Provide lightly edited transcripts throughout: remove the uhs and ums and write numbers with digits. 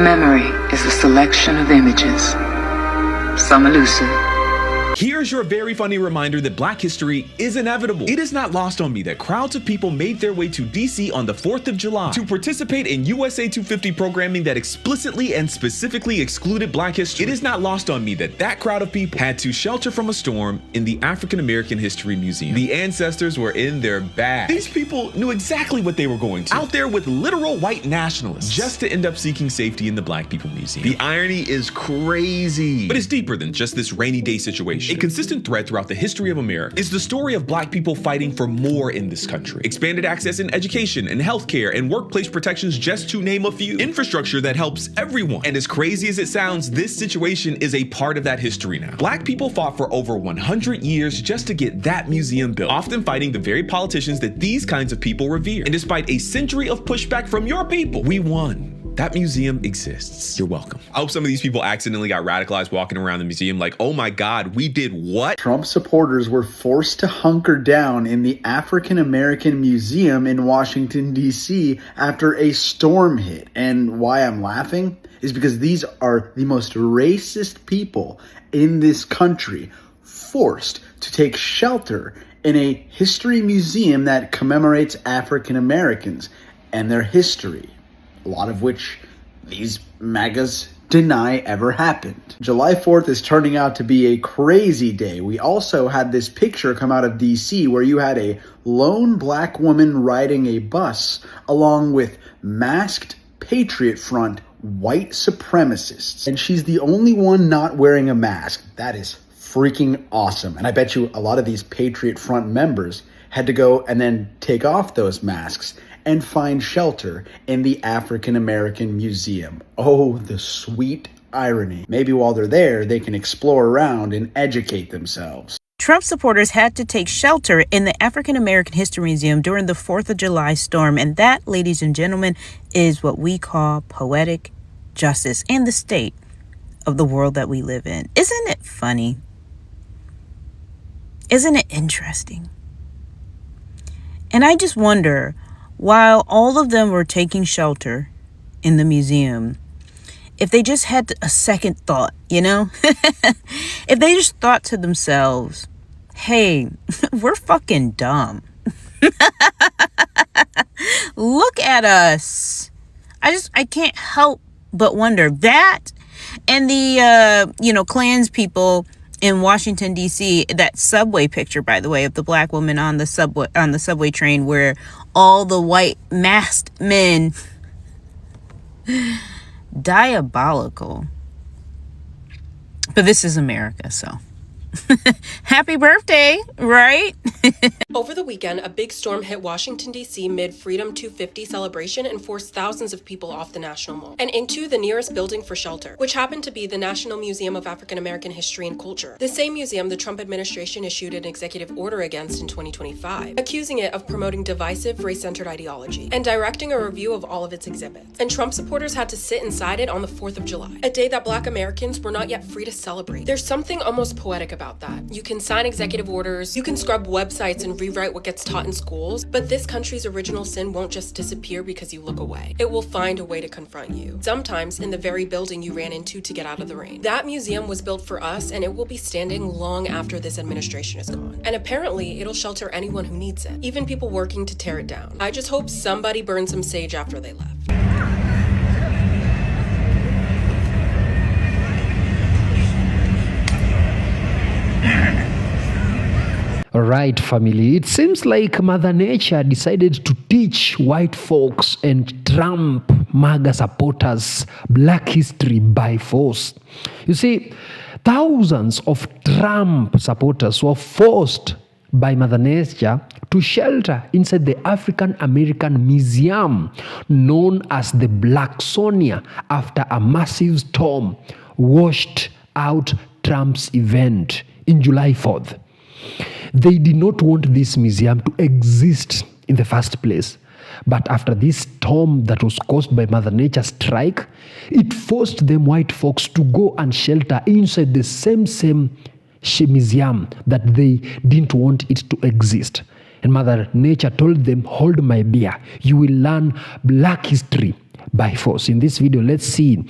Memory is a selection of images, some elusive. Here's your very funny reminder that Black history is inevitable. It is not lost on me that crowds of people made their way to DC on the 4th of July to participate in USA 250 programming that explicitly and specifically excluded Black history. It is not lost on me that that crowd of people had to shelter from a storm in the African American History Museum. The ancestors were in their bag. These people knew exactly what they were going to. Out there with literal white nationalists, just to end up seeking safety in the Black People Museum. The irony is crazy, but it's deeper than just this rainy day situation. A consistent thread throughout the history of America is the story of Black people fighting for more in this country. Expanded access in education and healthcare and workplace protections, just to name a few. Infrastructure that helps everyone. And as crazy as it sounds, this situation is a part of that history now. Black people fought for over 100 years just to get that museum built, often fighting the very politicians that these kinds of people revere. And despite a century of pushback from your people, we won. That museum exists. You're welcome. I hope some of these people accidentally got radicalized walking around the museum like, oh my God, we did what? Trump supporters were forced to hunker down in the African American Museum in Washington, D.C. after a storm hit. And why I'm laughing is because these are the most racist people in this country forced to take shelter in a history museum that commemorates African Americans and their history, a lot of which these MAGAs deny ever happened. July 4th is turning out to be a crazy day. We also had this picture come out of DC where you had a lone Black woman riding a bus along with masked Patriot Front white supremacists. And she's the only one not wearing a mask. That is freaking awesome. And I bet you a lot of these Patriot Front members had to go and then take off those masks and find shelter in the African American Museum. Oh, the sweet irony. Maybe while they're there, they can explore around and educate themselves. Trump supporters had to take shelter in the African American History Museum during the 4th of July storm. And that, ladies and gentlemen, is what we call poetic justice in the state of the world that we live in. Isn't it funny? Isn't it interesting? And I just wonder, while all of them were taking shelter in the museum, if they just had a second thought, if they just thought to themselves, hey, we're fucking dumb. Look at us. I can't help but wonder that. And the, Klans people in Washington, D.C., that subway picture, by the way, of the Black woman on the subway train where all the white masked men, diabolical. But this is America, so happy birthday, right? Over the weekend, a big storm hit Washington, D.C. mid-Freedom 250 celebration and forced thousands of people off the National Mall and into the nearest building for shelter, which happened to be the National Museum of African American History and Culture. The same museum the Trump administration issued an executive order against in 2025, accusing it of promoting divisive, race-centered ideology and directing a review of all of its exhibits. And Trump supporters had to sit inside it on the 4th of July, a day that Black Americans were not yet free to celebrate. There's something almost poetic about that. You can sign executive orders, you can scrub websites and rewrite what gets taught in schools, but this country's original sin won't just disappear because you look away. It will find a way to confront you, sometimes in the very building you ran into to get out of the rain. That museum was built for us, and it will be standing long after this administration is gone. And apparently, it'll shelter anyone who needs it, even people working to tear it down. I just hope somebody burned some sage after they left. Alright, family, it seems like Mother Nature decided to teach white folks and Trump MAGA supporters Black history by force. You see, thousands of Trump supporters were forced by Mother Nature to shelter inside the African American Museum known as the Blacksonia after a massive storm washed out Trump's event in July 4th. They did not want this museum to exist in the first place. But after this storm that was caused by Mother Nature's strike, it forced them white folks to go and shelter inside the same museum that they didn't want it to exist. And Mother Nature told them, hold my beer. You will learn Black history by force. In this video, let's see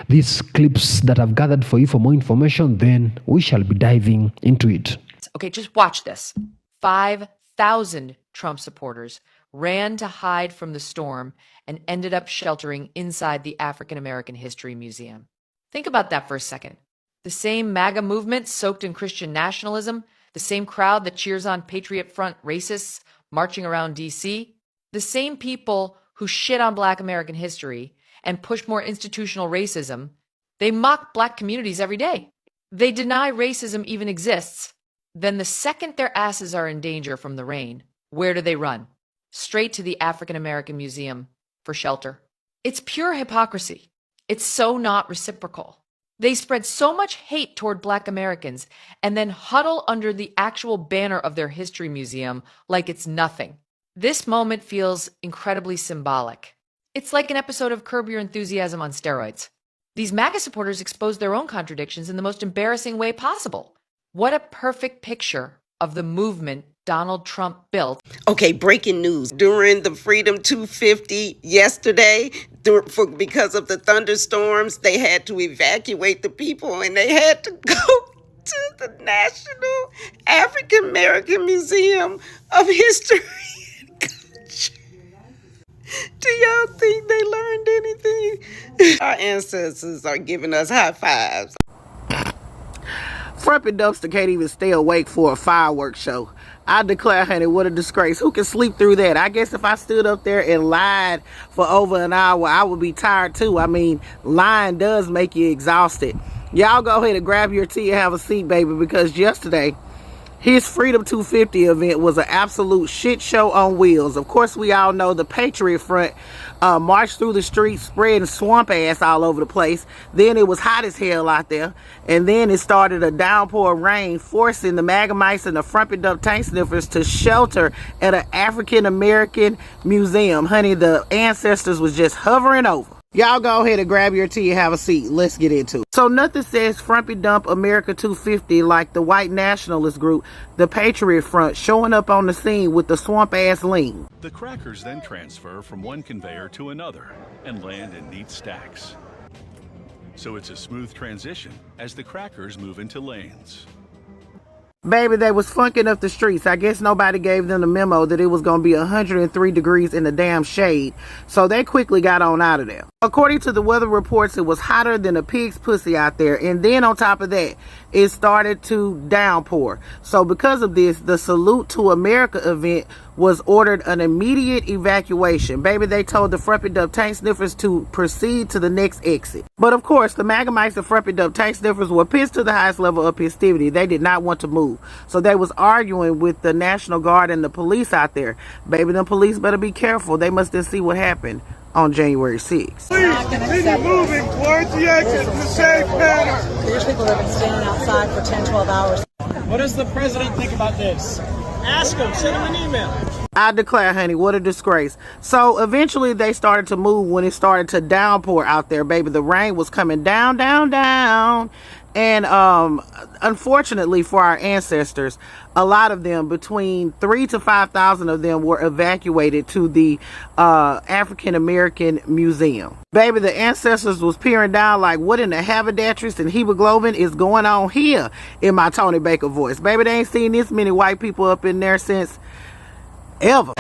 these clips that I've gathered for you for more information, then we shall be diving into it. Okay, just watch this. 5,000 Trump supporters ran to hide from the storm and ended up sheltering inside the African American History Museum. Think about that for a second. The same MAGA movement soaked in Christian nationalism, the same crowd that cheers on Patriot Front racists marching around D.C., the same people who shit on Black American history and push more institutional racism, they mock Black communities every day. They deny racism even exists. Then the second their asses are in danger from the rain, where do they run? Straight to the African American Museum for shelter. It's pure hypocrisy. It's so not reciprocal. They spread so much hate toward Black Americans and then huddle under the actual banner of their history museum like it's nothing. This moment feels incredibly symbolic. It's like an episode of Curb Your Enthusiasm on steroids. These MAGA supporters expose their own contradictions in the most embarrassing way possible. What a perfect picture of the movement Donald Trump built. Okay, breaking news. During the Freedom 250 yesterday, because of the thunderstorms, they had to evacuate the people and they had to go to the National African American Museum of History and Culture. Do y'all think they learned anything? Our ancestors are giving us high fives. Frumpy Dumpster can't even stay awake for a fireworks show. I declare, honey, what a disgrace. Who can sleep through that? I guess if I stood up there and lied for over an hour, I would be tired too. I mean, lying does make you exhausted. Y'all go ahead and grab your tea and have a seat, baby, because yesterday, his Freedom 250 event was an absolute shit show on wheels. Of course, we all know the Patriot Front marched through the streets, spreading swamp ass all over the place. Then it was hot as hell out there. And then it started a downpour of rain, forcing the MAGA mice and the frumpy dump tank sniffers to shelter at an African American museum. Honey, the ancestors was just hovering over. Y'all go ahead and grab your tea and have a seat. Let's get into it. So nothing says Frumpy Dump America 250 like the white nationalist group, the Patriot Front, showing up on the scene with the swamp ass lean. The crackers then transfer from one conveyor to another and land in neat stacks. So it's a smooth transition as the crackers move into lanes. Baby, they was funking up the streets. I guess nobody gave them the memo that it was going to be 103 degrees in the damn shade. So they quickly got on out of there. According to the weather reports, it was hotter than a pig's pussy out there. And then on top of that, it started to downpour. So because of this, the Salute to America event was ordered an immediate evacuation. Baby, they told the Frumpy Dump tank sniffers to proceed to the next exit. But of course, the MAGA mice and Frumpy Dump tank sniffers were pissed to the highest level of festivity. They did not want to move. So they was arguing with the National Guard and the police out there. Baby, the police better be careful. They must then see what happened on January 6th. Please, moving towards the exit in a safe manner. There's people that have been standing outside for 10, 12 hours. What does the president think about this? Ask him, send him an email. I declare, honey, what a disgrace. So eventually they started to move when it started to downpour out there, baby. The rain was coming down, down, down. And unfortunately for our ancestors, a lot of them, between 3,000 to 5,000 of them, were evacuated to the African American Museum. Baby, the ancestors was peering down like, what in the haberdasheries and hemoglobin is going on here, in my Tony Baker voice. Baby, they ain't seen this many white people up in there since ever.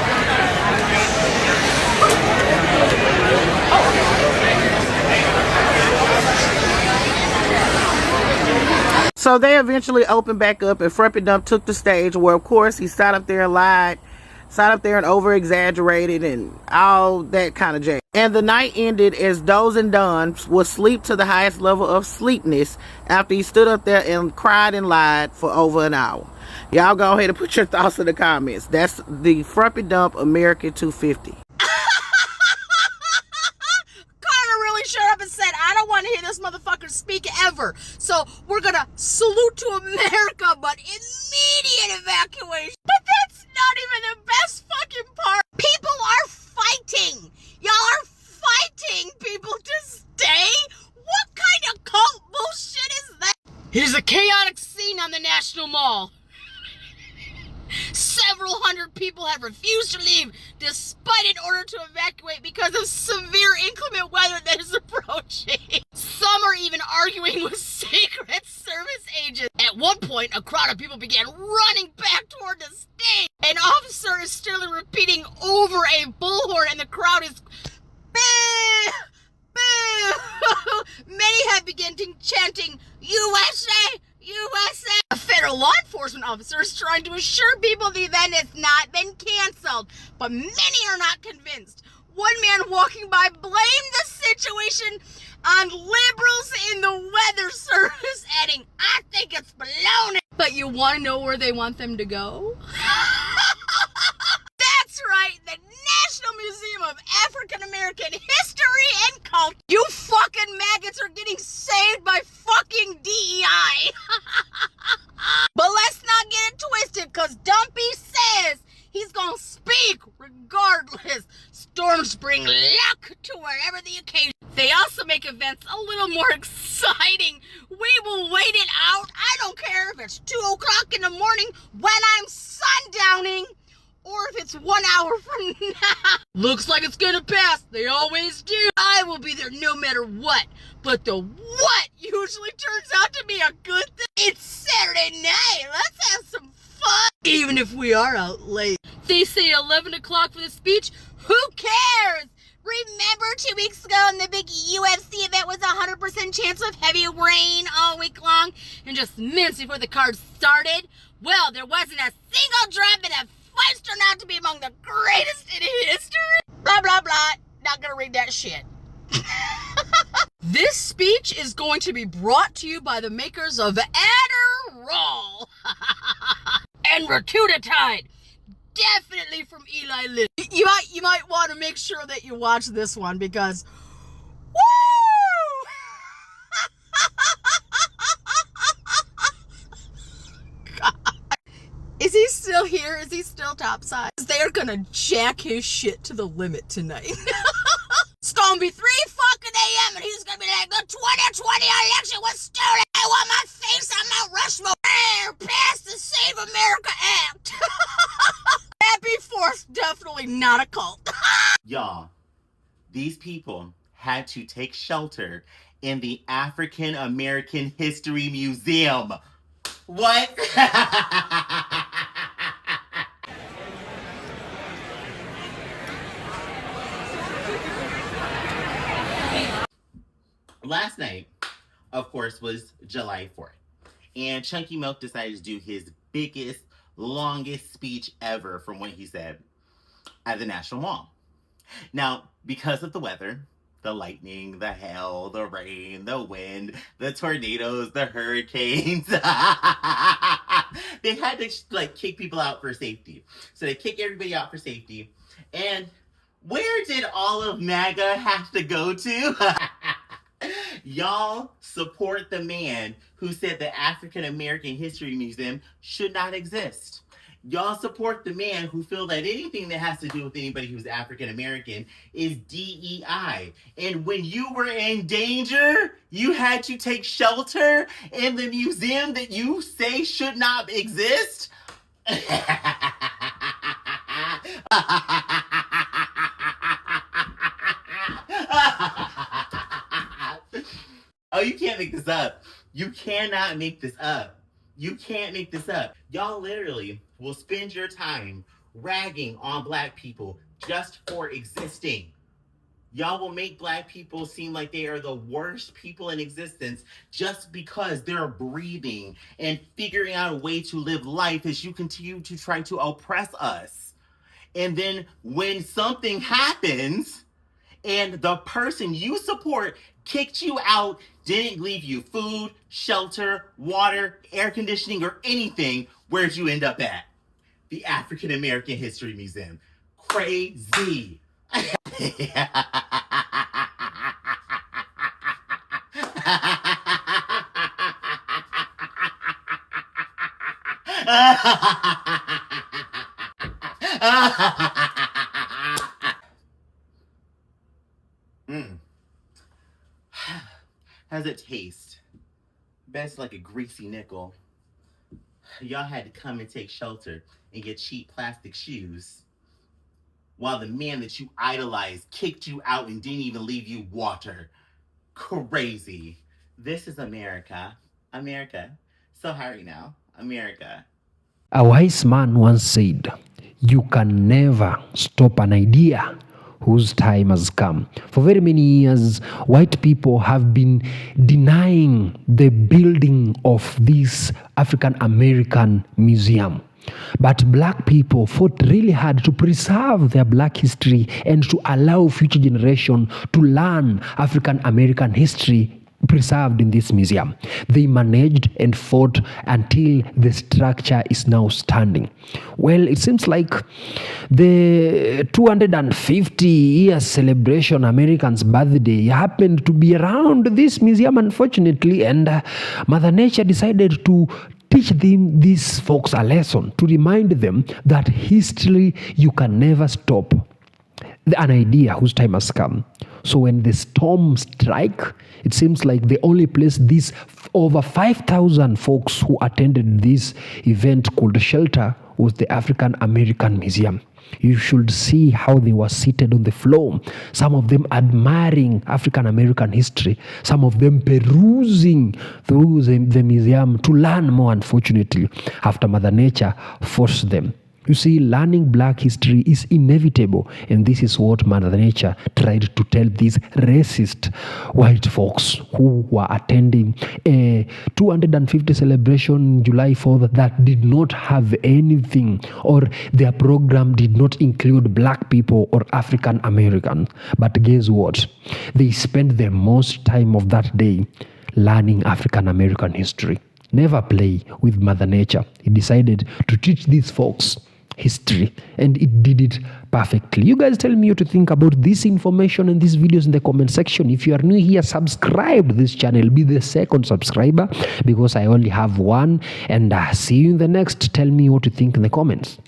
So they eventually opened back up and Frumpy Dump took the stage, where of course he sat up there and lied, sat up there and over exaggerated and all that kind of jazz. And the night ended as Doze and Don was asleep to the highest level of sleepness after he stood up there and cried and lied for over an hour. Y'all go ahead and put your thoughts in the comments. That's the Frumpy Dump America 250. Shut up and said, I don't want to hear this motherfucker speak ever. So we're gonna salute to America, but immediate evacuation. But that's not even the best fucking part. People are fighting. Y'all are fighting people to stay? What kind of cult bullshit is that? Here's a chaotic scene on the National Mall. Several hundred people have refused to leave despite an order to evacuate because of severe inclement weather that is approaching. Some are even arguing with Secret Service agents. At one point, a crowd of people began running back toward the stage. An officer is still repeating over a bullhorn, and the crowd is boo, boo. Many have begun chanting, USA, USA. A federal law enforcement officer is trying to assure people the event has not been canceled, but many are not convinced. One man walking by blamed the situation on liberals in the weather service, adding, I think it's baloney. But you want to know where they want them to go? That's right, the National Museum of African American History and Culture. You fucking maggots are getting saved by fucking DEI. But let's not get it twisted, because Dumpy says he's gonna speak regardless. Storms bring luck to wherever the occasion. They also make events a little more exciting. We will wait it out. I don't care if it's 2 o'clock in the morning when I'm sundowning, or if it's 1 hour from now. Looks like it's gonna pass. They always do. I will be there no matter what. But the what usually turns out to be a good thing. It's Saturday night. Let's have some fun. Even if we are out late. They say 11 o'clock for the speech. Who cares? Remember 2 weeks ago in the big UFC event was a 100% chance of heavy rain all week long, and just minutes before the card started? Well, there wasn't a single drop, and the fights turned out to be among the greatest in history. Blah, blah, blah. Not gonna read that shit. This speech is going to be brought to you by the makers of Adderall and Rotutitide. Definitely from Eli Lilly. You might want to make sure that you watch this one, because woo! God. Is he still here? Is he still topside? They're gonna jack his shit to the limit tonight. It's gonna be 3 fucking a.m. and he's gonna be like, the 2020 election was stolen. I want my face on Mount Rushmore. Pass the Save America Act. Happy 4th, definitely not a cult. Y'all, these people had to take shelter in the African American History Museum. What? Last night, of course, was July 4th. And Chunky Milk decided to do his biggest, longest speech ever from what he said at the National Mall. Now, because of the weather, the lightning, the hail, the rain, the wind, the tornadoes, the hurricanes, they had to kick people out for safety. So they kick everybody out for safety. And where did all of MAGA have to go to? Y'all support the man who said the African American History Museum should not exist. Y'all support the man who feel that anything that has to do with anybody who's African American is DEI. And when you were in danger, you had to take shelter in the museum that you say should not exist? Oh, you can't make this up. You cannot make this up. You can't make this up. Y'all literally will spend your time ragging on Black people just for existing. Y'all will make Black people seem like they are the worst people in existence just because they're breathing and figuring out a way to live life as you continue to try to oppress us. And then when something happens and the person you support kicked you out, didn't leave you food, shelter, water, air conditioning, or anything, where'd you end up at? The African American History Museum. Crazy. How's it taste? Best like a greasy nickel. y'all had to come and take shelter and get cheap plastic shoes while the man that you idolized kicked you out and didn't even leave you water. Crazy. This is America. America. So hurry now. America. A wise man once said, "You can never stop an idea whose time has come." For very many years, white people have been denying the building of this African American museum. But black people fought really hard to preserve their black history and to allow future generation to learn African American history preserved in this museum. They managed and fought until the structure is now standing. Well, it seems like the 250 year celebration American's birthday happened to be around this museum, unfortunately, and Mother Nature decided to teach these folks a lesson, to remind them that history, you can never stop an idea whose time has come. So when the storm strike, it seems like the only place these over 5,000 folks who attended this event could shelter was the African American Museum. You should see how they were seated on the floor, some of them admiring African American history, some of them perusing through the museum to learn more, unfortunately, after Mother Nature forced them. You see, learning black history is inevitable, and this is what Mother Nature tried to tell these racist white folks who were attending a 250 celebration July 4th that did not have anything, or their program did not include black people or African Americans. But guess what? They spent the most time of that day learning African American history. Never play with Mother Nature. He decided to teach these folks history, and it did it perfectly. You guys tell me what you think about this information and these videos in the comment section. If you are new here, subscribe to this channel, be the second subscriber, because I only have one, and see you in the next. Tell me what you think in the comments.